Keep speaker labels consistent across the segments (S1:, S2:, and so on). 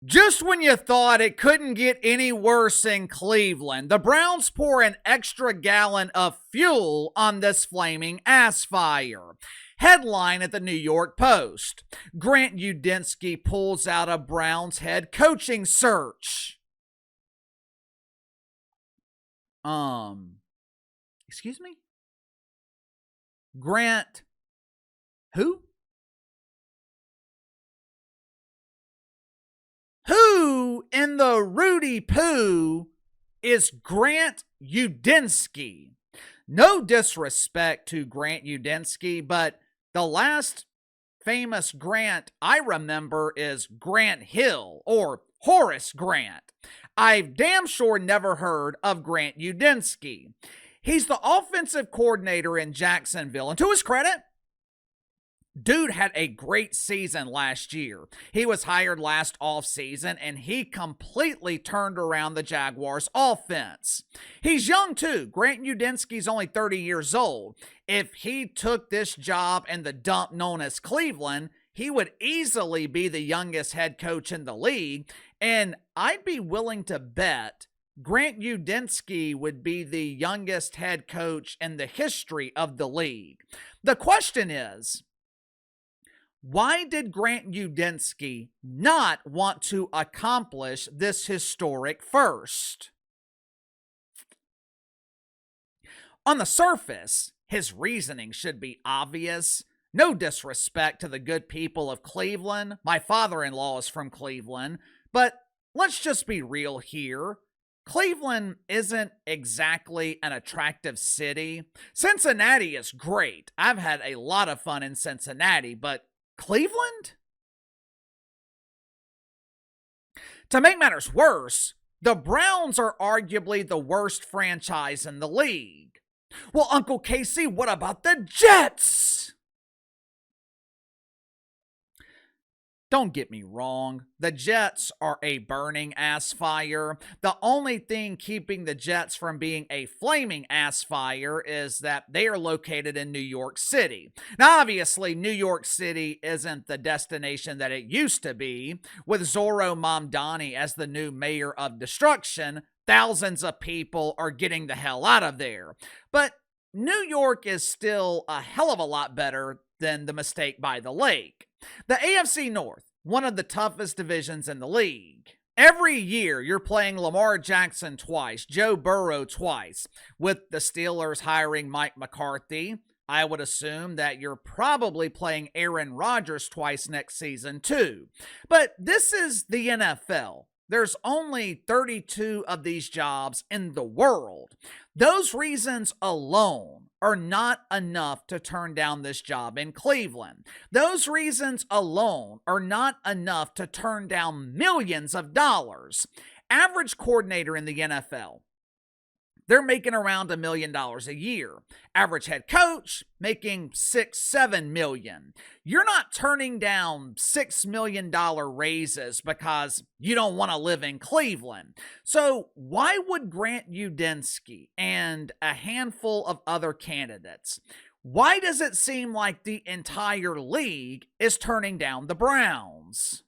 S1: Just when you thought it couldn't get any worse in Cleveland, the Browns pour an extra gallon of fuel on this flaming ass fire. Headline at the New York Post: Grant Udinski pulls out a Browns head coaching search. Excuse me? Grant who? Who in the Rudy Poo is Grant Udinski? No disrespect to Grant Udinski, but the last famous Grant I remember is Grant Hill or Horace Grant. I've damn sure never heard of Grant Udinski. He's the offensive coordinator in Jacksonville, and to his credit, dude had a great season last year. He was hired last offseason, and he completely turned around the Jaguars' offense. He's young, too. Grant Udinski's only 30 years old. If he took this job in the dump known as Cleveland, he would easily be the youngest head coach in the league, and I'd be willing to bet Grant Udinski would be the youngest head coach in the history of the league. The question is, why did Grant Udinski not want to accomplish this historic first? On the surface, his reasoning should be obvious. No disrespect to the good people of Cleveland. My father-in-law is from Cleveland. But let's just be real here. Cleveland isn't exactly an attractive city. Cincinnati is great. I've had a lot of fun in Cincinnati, but Cleveland? To make matters worse, the Browns are arguably the worst franchise in the league. Well, Uncle Casey, what about the Jets? Don't get me wrong, the Jets are a burning ass fire. The only thing keeping the Jets from being a flaming ass fire is that they are located in New York City. Now, obviously, New York City isn't the destination that it used to be. With Zorro Mamdani as the new mayor of destruction, thousands of people are getting the hell out of there. But New York is still a hell of a lot better than the mistake by the lake. The AFC North, one of the toughest divisions in the league. Every year, you're playing Lamar Jackson twice, Joe Burrow twice. With the Steelers hiring Mike McCarthy, I would assume that you're probably playing Aaron Rodgers twice next season too. But this is the NFL. There's only 32 of these jobs in the world. Those reasons alone are not enough to turn down this job in Cleveland. Those reasons alone are not enough to turn down millions of dollars. Average coordinator in the NFL, they're making around $1 million a year. Average head coach making $6-7 million. You're not turning down $6 million raises because you don't want to live in Cleveland. So why would Grant Udinski and a handful of other candidates, why does it seem like the entire league is turning down the Browns?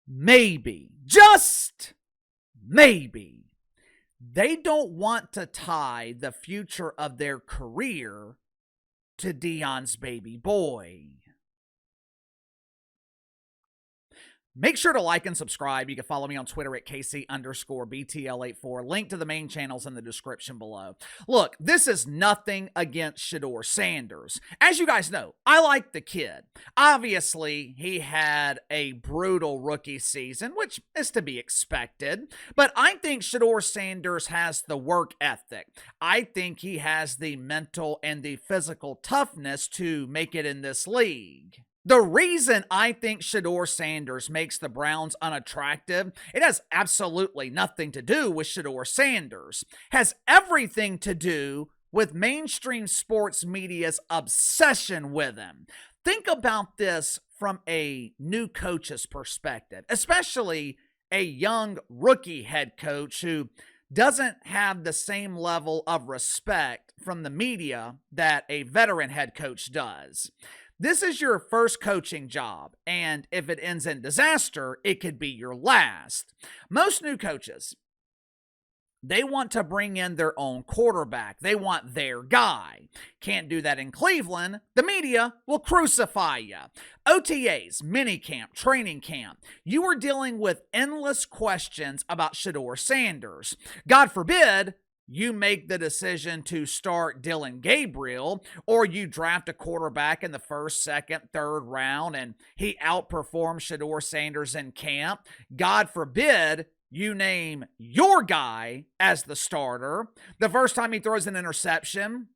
S1: Maybe, just maybe, they don't want to tie the future of their career to Deion's baby boy. Make sure to like and subscribe. You can follow me on Twitter at KC_BTL84. Link to the main channels in the description below. Look, this is nothing against Shedeur Sanders. As you guys know, I like the kid. Obviously, he had a brutal rookie season, which is to be expected. But I think Shedeur Sanders has the work ethic. I think he has the mental and the physical toughness to make it in this league. The reason I think Shedeur Sanders makes the Browns unattractive, it has absolutely nothing to do with Shedeur Sanders. It has everything to do with mainstream sports media's obsession with him. Think about this from a new coach's perspective, especially a young rookie head coach who doesn't have the same level of respect from the media that a veteran head coach does. This is your first coaching job, and if it ends in disaster, it could be your last. Most new coaches, they want to bring in their own quarterback. They want their guy. Can't do that in Cleveland. The media will crucify you. OTAs, minicamp, training camp. You are dealing with endless questions about Shedeur Sanders. God forbid you make the decision to start Dylan Gabriel, or you draft a quarterback in the first, second, third round, and he outperforms Shedeur Sanders in camp. God forbid you name your guy as the starter. The first time he throws an interception,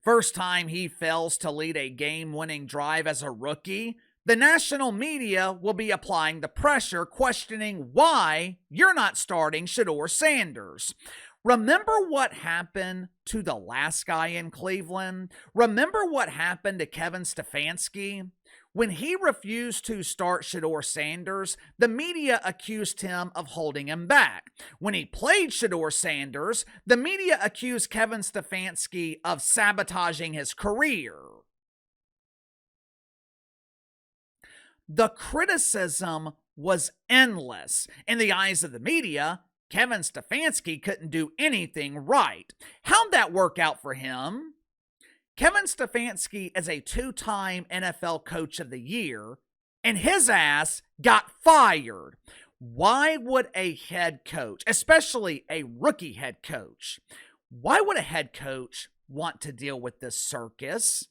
S1: first time he fails to lead a game-winning drive as a rookie, the national media will be applying the pressure, questioning why you're not starting Shedeur Sanders. Remember what happened to the last guy in Cleveland? Remember what happened to Kevin Stefanski? When he refused to start Shedeur Sanders, the media accused him of holding him back. When he played Shedeur Sanders, the media accused Kevin Stefanski of sabotaging his career. The criticism was endless. In the eyes of the media, Kevin Stefanski couldn't do anything right. How'd that work out for him? Kevin Stefanski is a two-time NFL Coach of the Year, and his ass got fired. Why would a head coach, especially a rookie head coach, why would a head coach want to deal with this circus?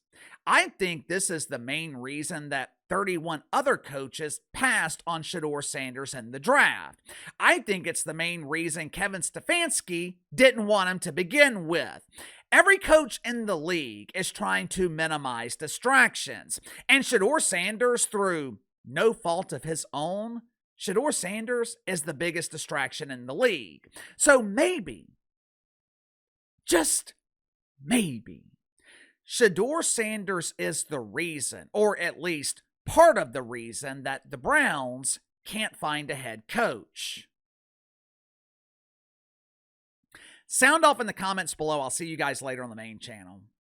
S1: I think this is the main reason that 31 other coaches passed on Shedeur Sanders in the draft. I think it's the main reason Kevin Stefanski didn't want him to begin with. Every coach in the league is trying to minimize distractions. And Shedeur Sanders, through no fault of his own, Shedeur Sanders is the biggest distraction in the league. So maybe, just maybe, Shedeur Sanders is the reason, or at least part of the reason, that the Browns can't find a head coach. Sound off in the comments below. I'll see you guys later on the main channel.